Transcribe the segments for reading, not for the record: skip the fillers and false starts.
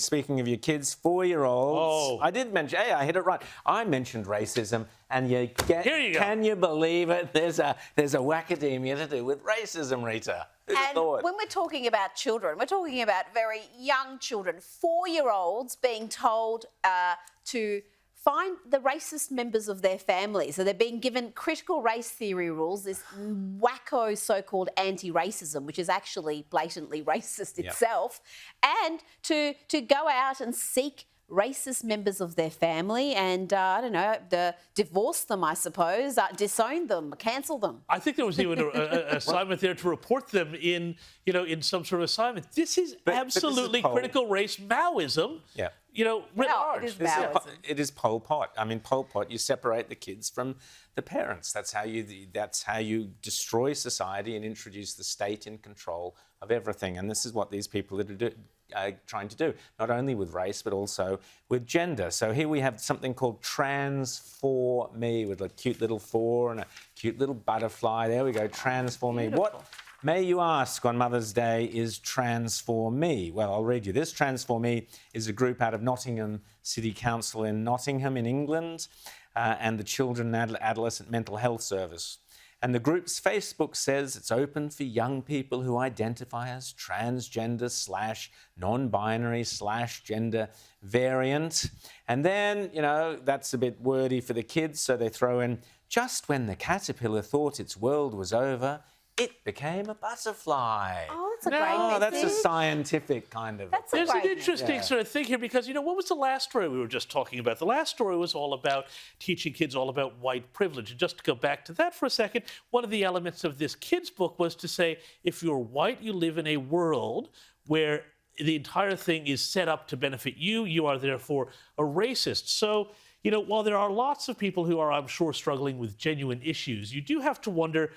Speaking of your kids, 4-year-olds. Oh. I did mention, hey, I hit it right. I mentioned racism, and Here you go. Can you believe it? There's a wackademia to do with racism, Rita. Who'd have And thought? when we're talking about children, we're talking about very young children, 4-year-olds being told to find the racist members of their family. So they're being given critical race theory rules, this wacko so-called anti-racism, which is actually blatantly racist itself, and to go out and seek racist members of their family and, I don't know, divorce them, I suppose, disown them, cancel them. I think there was even an assignment there to report them in some sort of assignment. This is absolutely critical race Maoism. Yeah. Writ No, large. it is Maoism. It is Pol Pot. I mean, Pol Pot, you separate the kids from the parents. That's how you destroy society and introduce the state in control of everything. And this is what these people are trying to do, not only with race, but also with gender. So here we have something called Trans for Me, with a cute little 4 and a cute little butterfly. There we go, Trans for Me. What, may you ask, on Mother's Day is Trans for Me? Well, I'll read you this. Trans for Me is a group out of Nottingham City Council in Nottingham in England and the Children and Adolescent Mental Health Service. And the group's Facebook says it's open for young people who identify as transgender / non-binary / gender variant. And then, that's a bit wordy for the kids, so they throw in, just when the caterpillar thought its world was over, it became a butterfly. Oh, that's a great message. That's a scientific kind of... That's a There's an great interesting sort of thing here because, what was the last story we were just talking about? The last story was all about teaching kids all about white privilege. And just to go back to that for a second, one of the elements of this kid's book was to say, if you're white, you live in a world where the entire thing is set up to benefit you. You are therefore a racist. So, while there are lots of people who are, I'm sure, struggling with genuine issues, you do have to wonder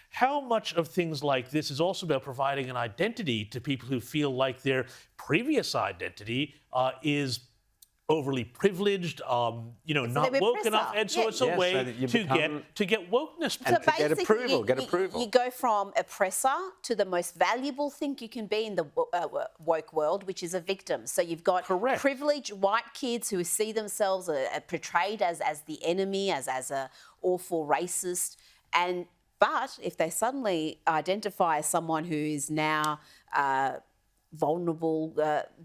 how much of things like this is also about providing an identity to people who feel like their previous identity is overly privileged, not woke enough, and so it's a way to get wokeness. And to get approval, You go from oppressor to the most valuable thing you can be in the woke world, which is a victim. So you've got privileged white kids who see themselves portrayed as the enemy, as a awful racist, but if they suddenly identify as someone who is now vulnerable,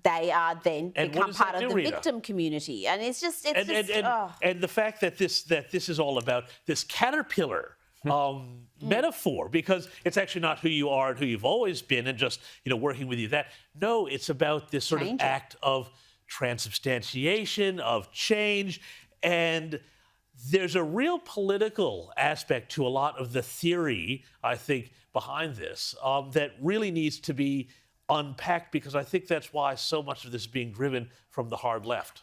they are then become part of the victim community, and it's the fact that this is all about this caterpillar metaphor, because it's actually not who you are and who you've always been, and just working with you. No, it's about this sort of act of transubstantiation, of change, and there's a real political aspect to a lot of the theory, I think, behind this that really needs to be unpacked, because I think that's why so much of this is being driven from the hard left.